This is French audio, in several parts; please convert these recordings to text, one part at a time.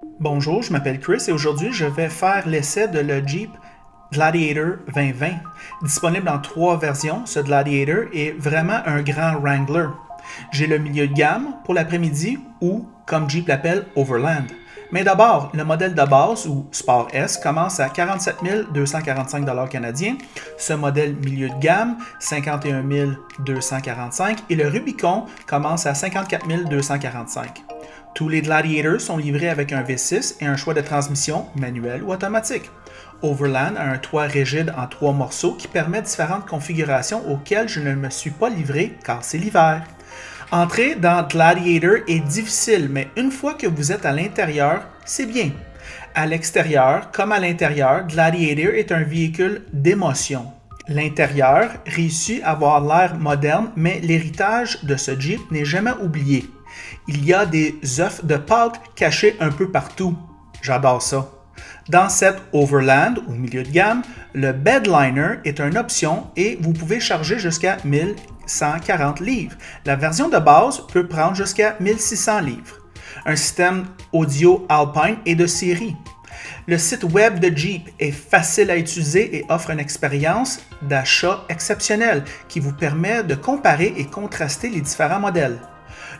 Bonjour, je m'appelle Chris et aujourd'hui je vais faire l'essai de le Jeep Gladiator 2020. Disponible en 3 versions, ce Gladiator est vraiment un grand Wrangler. J'ai le milieu de gamme pour l'après-midi ou, comme Jeep l'appelle, Overland. Mais d'abord, le modèle de base ou Sport S commence à 47 245 canadiens, ce modèle milieu de gamme 51 245 et le Rubicon commence à 54 245. Tous les Gladiators sont livrés avec un V6 et un choix de transmission manuel ou automatique. Overland a un toit rigide en 3 morceaux qui permet différentes configurations auxquelles je ne me suis pas livré car c'est l'hiver. Entrer dans Gladiator est difficile, mais une fois que vous êtes à l'intérieur, c'est bien. À l'extérieur, comme à l'intérieur, Gladiator est un véhicule d'émotion. L'intérieur réussit à avoir l'air moderne, mais l'héritage de ce Jeep n'est jamais oublié. Il y a des œufs de Pâques cachés un peu partout. J'adore ça. Dans cette Overland, ou milieu de gamme, le Bedliner est une option et vous pouvez charger jusqu'à 1140 livres. La version de base peut prendre jusqu'à 1600 livres. Un système audio Alpine est de série. Le site web de Jeep est facile à utiliser et offre une expérience d'achat exceptionnelle qui vous permet de comparer et contraster les différents modèles.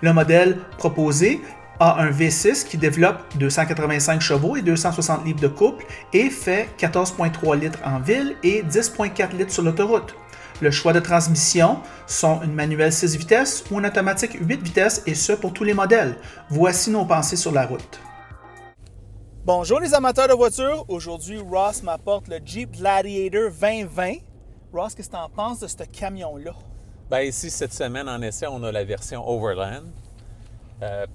Le modèle proposé a un V6 qui développe 285 chevaux et 260 livres de couple et fait 14,3 litres en ville et 10,4 litres sur l'autoroute. Le choix de transmission sont une manuelle 6 vitesses ou une automatique 8 vitesses et ce pour tous les modèles. Voici nos pensées sur la route. Bonjour les amateurs de voitures, aujourd'hui Ross m'apporte le Jeep Gladiator 2020. Ross, qu'est-ce que tu en penses de ce camion-là? Bien, ici, cette semaine, en essai, on a la version Overland.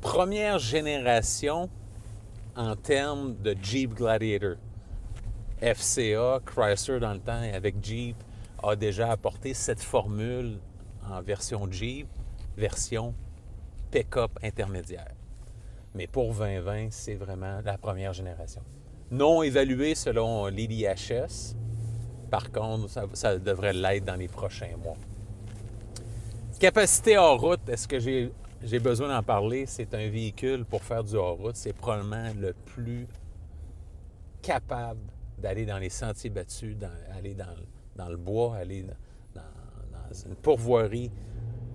Première génération en termes de Jeep Gladiator. FCA, Chrysler dans le temps, et avec Jeep, a déjà apporté cette formule en version Jeep, version pick-up intermédiaire. Mais pour 2020, c'est vraiment la première génération. Non évaluée selon l'IDHS. Par contre, ça devrait l'être dans les prochains mois. Capacité hors route, est-ce que j'ai besoin d'en parler? C'est un véhicule pour faire du hors route. C'est probablement le plus capable d'aller dans les sentiers battus, aller dans le bois, aller dans une pourvoirie.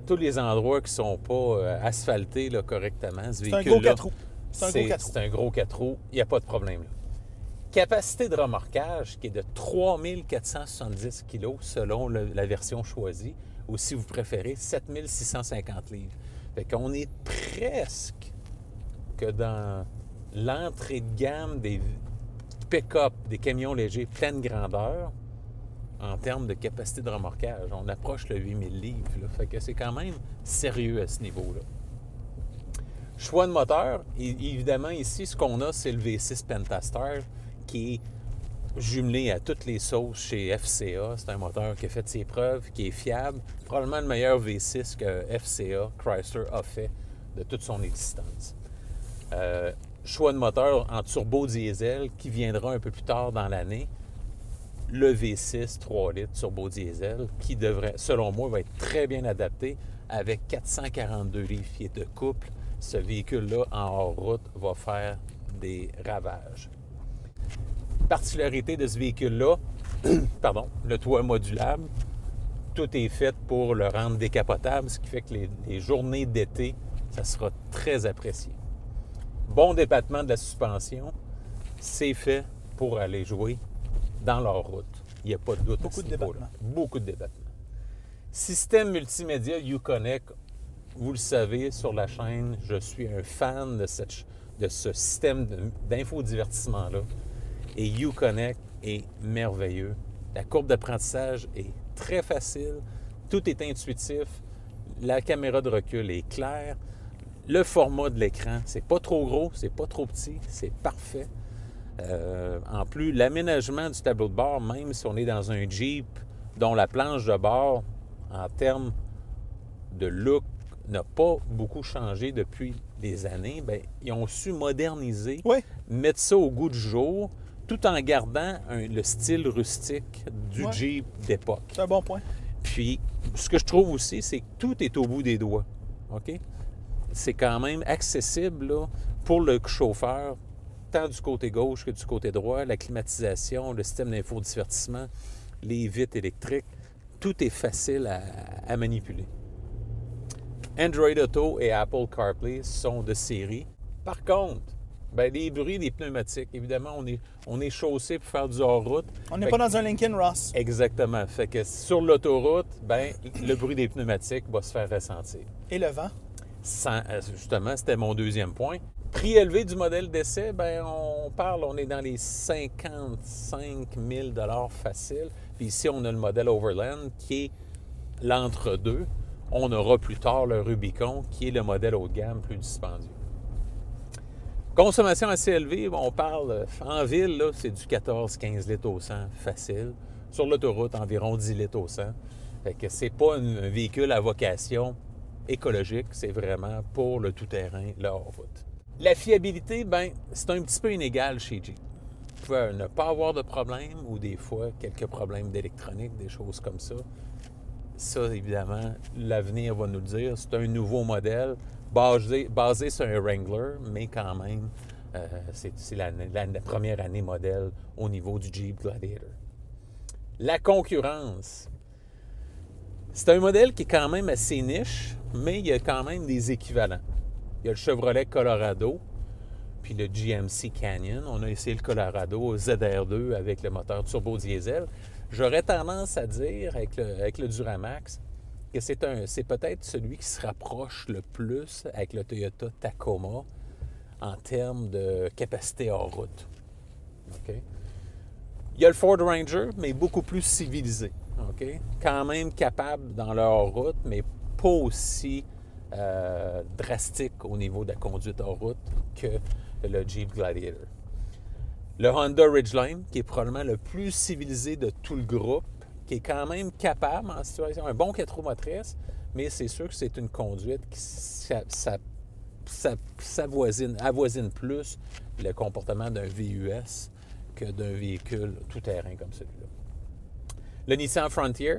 Tous les endroits qui ne sont pas asphaltés là, correctement. Ce C'est un gros 4 roues. C'est un gros 4 roues. Il n'y a pas de problème là. Capacité de remorquage qui est de 3470 kg selon la version choisie, ou si vous préférez, 7650 livres. Fait qu'on est presque que dans l'entrée de gamme des pick-up, des camions légers pleine grandeur, en termes de capacité de remorquage. On approche le 8000 livres. Là. Fait que c'est quand même sérieux à ce niveau-là. Choix de moteur, évidemment, ici, ce qu'on a, c'est le V6 Pentastar qui est jumelé à toutes les sauces chez FCA. C'est un moteur qui a fait ses preuves, qui est fiable. Probablement le meilleur V6 que FCA, Chrysler, a fait de toute son existence. Choix de moteur en turbo diesel qui viendra un peu plus tard dans l'année. Le V6 3 litres turbo diesel qui devrait, selon moi, va être très bien adapté avec 442 livres-pieds de couple. Ce véhicule-là, en hors-route, va faire des ravages. Particularité de ce véhicule-là, pardon, le toit modulable, tout est fait pour le rendre décapotable, ce qui fait que les journées d'été, ça sera très apprécié. Bon débattement de la suspension, c'est fait pour aller jouer dans leur route. Il n'y a pas de doute à ce niveau-là. Beaucoup de débattement. Système multimédia Uconnect, vous le savez, sur la chaîne, je suis un fan de ce système d'infodivertissement-là. Et Uconnect est merveilleux. La courbe d'apprentissage est très facile. Tout est intuitif. La caméra de recul est claire. Le format de l'écran, c'est pas trop gros, c'est pas trop petit, c'est parfait. En plus, l'aménagement du tableau de bord, même si on est dans un Jeep dont la planche de bord, en termes de look, n'a pas beaucoup changé depuis des années, bien, ils ont su moderniser, mettre ça au goût du jour, tout en gardant le style rustique du Jeep d'époque. C'est un bon point. Puis, ce que je trouve aussi, c'est que tout est au bout des doigts. OK? C'est quand même accessible là, pour le chauffeur tant du côté gauche que du côté droit, la climatisation, le système d'infodivertissement, les vitres électriques, tout est facile à manipuler. Android Auto et Apple CarPlay sont de série. Par contre, les bruits des pneumatiques, évidemment, on est chaussé pour faire du hors-route. On n'est pas dans un Lincoln Ross. Exactement. Fait que sur l'autoroute, le bruit des pneumatiques va se faire ressentir. Et le vent? Justement, c'était mon deuxième point. Prix élevé du modèle d'essai, on est dans les 55 000 $ facile. Puis ici, on a le modèle Overland qui est l'entre-deux. On aura plus tard le Rubicon qui est le modèle haut de gamme plus dispendieux. Consommation assez élevée, on parle en ville, là, c'est du 14-15 litres au 100 facile. Sur l'autoroute, environ 10 litres au 100. Fait que c'est pas un véhicule à vocation écologique, c'est vraiment pour le tout-terrain, le hors-route. La fiabilité, c'est un petit peu inégal chez Jeep. Vous pouvez ne pas avoir de problème ou des fois quelques problèmes d'électronique, des choses comme ça. Ça, évidemment, l'avenir va nous le dire. C'est un nouveau modèle basé sur un Wrangler, mais quand même, c'est la première année modèle au niveau du Jeep Gladiator. La concurrence. C'est un modèle qui est quand même assez niche, mais il y a quand même des équivalents. Il y a le Chevrolet Colorado, puis le GMC Canyon. On a essayé le Colorado ZR2 avec le moteur turbo-diesel. J'aurais tendance à dire, avec le Duramax, que c'est peut-être celui qui se rapproche le plus avec le Toyota Tacoma en termes de capacité hors route. Okay? Il y a le Ford Ranger, mais beaucoup plus civilisé. Okay? Quand même capable dans le hors-route, mais pas aussi drastique au niveau de la conduite hors route que le Jeep Gladiator. Le Honda Ridgeline, qui est probablement le plus civilisé de tout le groupe, qui est quand même capable en situation, un bon 4 roues motrices, mais c'est sûr que c'est une conduite qui avoisine plus le comportement d'un VUS que d'un véhicule tout-terrain comme celui-là. Le Nissan Frontier,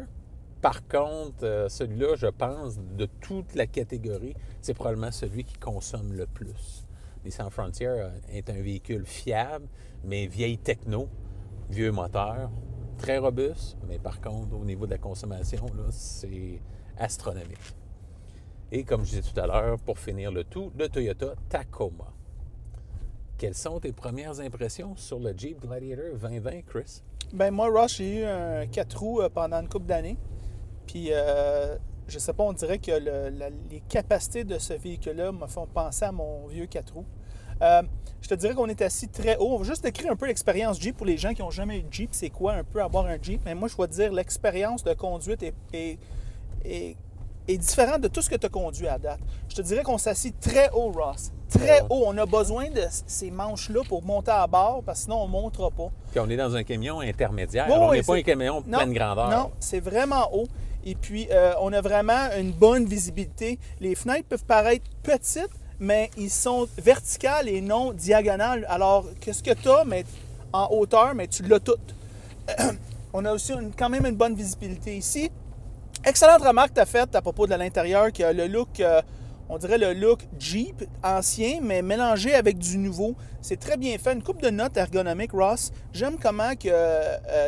par contre, celui-là, je pense, de toute la catégorie, c'est probablement celui qui consomme le plus. Nissan Frontier est un véhicule fiable, mais vieille techno, vieux moteur, très robuste, mais par contre, au niveau de la consommation, là, c'est astronomique. Et comme je disais tout à l'heure, pour finir le tout, le Toyota Tacoma. Quelles sont tes premières impressions sur le Jeep Gladiator 2020, Chris? Moi, Ross, j'ai eu un 4 roues pendant une couple d'années. Puis, je sais pas, on dirait que les capacités de ce véhicule-là me font penser à mon vieux 4 roues. Je te dirais qu'on est assis très haut. On va juste décrire un peu l'expérience Jeep pour les gens qui n'ont jamais eu de Jeep. C'est quoi un peu avoir un Jeep? Mais moi, je dois te dire, l'expérience de conduite est différente de tout ce que tu as conduit à date. Je te dirais qu'on s'assit très haut, Ross. Très haut. On a besoin de ces manches-là pour monter à bord, parce que sinon, on ne montera pas. Puis on est dans un camion intermédiaire. On n'est pas un camion pleine grandeur. Non, c'est vraiment haut. Et puis, on a vraiment une bonne visibilité. Les fenêtres peuvent paraître petites, mais ils sont verticales et non diagonales. Alors, qu'est-ce que tu as mais en hauteur, mais tu l'as tout. On a aussi quand même une bonne visibilité ici. Excellente remarque que tu as faite à propos de l'intérieur, qui a le look, on dirait le look Jeep ancien, mais mélangé avec du nouveau. C'est très bien fait. Une couple de notes ergonomiques, Ross. J'aime comment que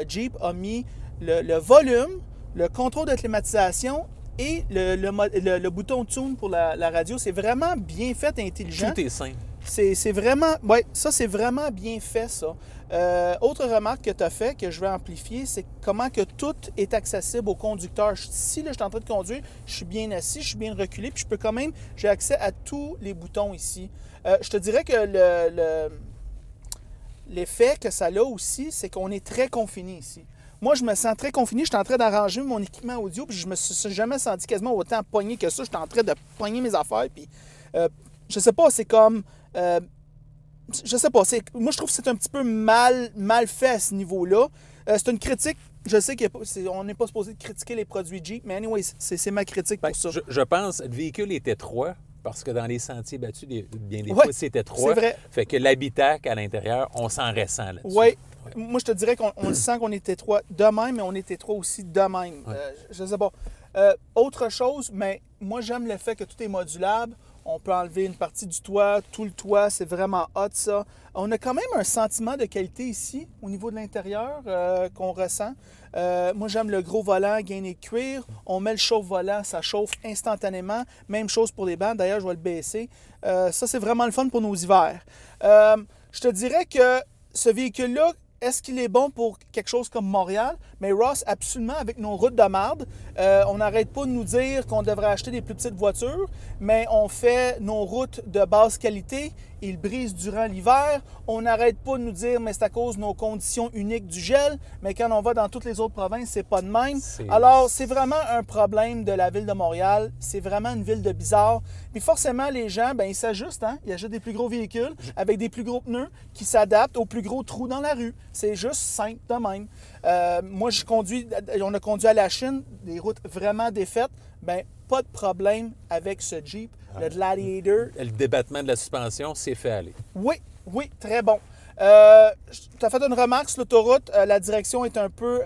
Jeep a mis le volume, le contrôle de climatisation et le bouton tune pour la radio. C'est vraiment bien fait, intelligent. Tout est simple. C'est vraiment... Oui, ça, c'est vraiment bien fait, ça. Autre remarque que tu as fait, que je vais amplifier, c'est comment que tout est accessible au conducteur. Si là, je suis en train de conduire, je suis bien assis, je suis bien reculé, puis je peux quand même... J'ai accès à tous les boutons ici. Je te dirais que l'effet que ça a aussi, c'est qu'on est très confiné ici. Moi, je me sens très confiné. Je suis en train d'arranger mon équipement audio, puis je me suis jamais senti quasiment autant pogné que ça. Je suis en train de pogner mes affaires, puis... je sais pas, c'est comme... je sais pas, moi je trouve que c'est un petit peu mal fait à ce niveau-là. C'est une critique, je sais qu'on n'est pas supposé critiquer les produits Jeep, mais anyway, c'est ma critique pour ça. Je pense que le véhicule est étroit, parce que dans les sentiers battus, bien des fois, c'est étroit. C'est vrai. Fait que l'habitacle à l'intérieur, on s'en ressent là-dessus. Oui. Moi je te dirais qu'on le sent qu'on est étroit de même, mais on est étroit aussi de même. Je sais pas. Autre chose, mais moi j'aime le fait que tout est modulable. On peut enlever une partie du toit, tout le toit, c'est vraiment hot ça. On a quand même un sentiment de qualité ici, au niveau de l'intérieur, qu'on ressent. Moi, j'aime le gros volant gainé de cuir. On met le chauffe-volant, ça chauffe instantanément. Même chose pour les bancs. D'ailleurs, je vais le baisser. Ça, c'est vraiment le fun pour nos hivers. Je te dirais que ce véhicule-là, est-ce qu'il est bon pour quelque chose comme Montréal? Mais Ross, absolument, avec nos routes de marde, on n'arrête pas de nous dire qu'on devrait acheter des plus petites voitures, mais on fait nos routes de basse qualité, ils brisent durant l'hiver. On n'arrête pas de nous dire, mais c'est à cause de nos conditions uniques du gel, mais quand on va dans toutes les autres provinces, c'est pas de même. Alors, c'est vraiment un problème de la ville de Montréal. C'est vraiment une ville de bizarre. Puis forcément, les gens, ben ils s'ajustent, hein? Ils achètent des plus gros véhicules avec des plus gros pneus qui s'adaptent aux plus gros trous dans la rue. C'est juste simple de même. Moi, on a conduit à la Chine, des routes vraiment défaites. Ben pas de problème avec ce Jeep, le Gladiator. Le débattement de la suspension s'est fait aller. Oui, oui, très bon. Tu as fait une remarque sur l'autoroute, la direction est un peu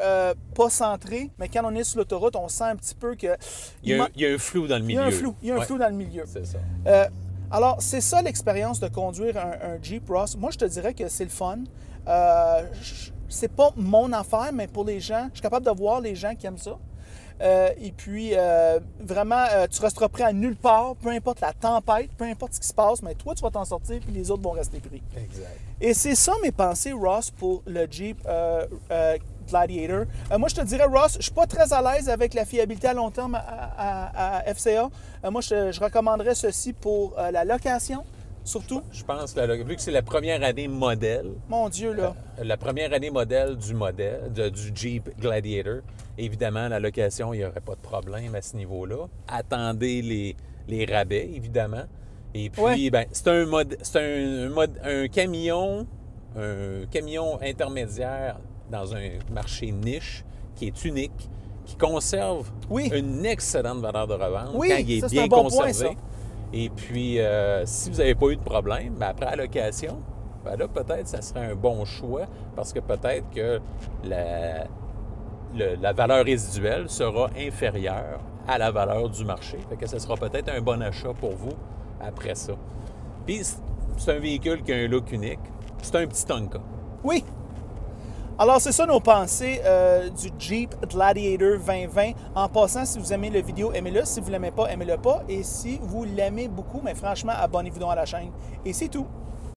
pas centrée, mais quand on est sur l'autoroute, on sent un petit peu que... Il y a un flou dans le milieu. Il y a un flou dans le milieu. C'est ça. Alors, c'est ça l'expérience de conduire un Jeep, Ross. Moi, je te dirais que c'est le fun. C'est pas mon affaire, mais pour les gens, je suis capable de voir les gens qui aiment ça. Et puis, vraiment, tu resteras prêt à nulle part, peu importe la tempête, peu importe ce qui se passe, mais toi, tu vas t'en sortir, puis les autres vont rester pris. Exact. Et c'est ça mes pensées, Ross, pour le Jeep Gladiator. Moi, je te dirais, Ross, je ne suis pas très à l'aise avec la fiabilité à long terme à FCA. Moi, je recommanderais ceci pour la location. Surtout. Je pense, vu que c'est la première année modèle. Mon Dieu, là. La première année modèle du Jeep Gladiator. Évidemment, la location, il n'y aurait pas de problème à ce niveau-là. Attendez les rabais, évidemment. Et puis, ben, c'est un camion intermédiaire dans un marché niche qui est unique, qui conserve une excellente valeur de revente quand il est bien conservé. Et puis, si vous n'avez pas eu de problème, ben après la location, ben là, peut-être ça serait un bon choix parce que peut-être que la valeur résiduelle sera inférieure à la valeur du marché. Fait que ce sera peut-être un bon achat pour vous après ça. Puis, c'est un véhicule qui a un look unique. C'est un petit Tonka. Oui. Alors, c'est ça nos pensées du Jeep Gladiator 2020. En passant, si vous aimez la vidéo, aimez-le. Si vous ne l'aimez pas, aimez-le pas. Et si vous l'aimez beaucoup, mais franchement, abonnez-vous donc à la chaîne. Et c'est tout.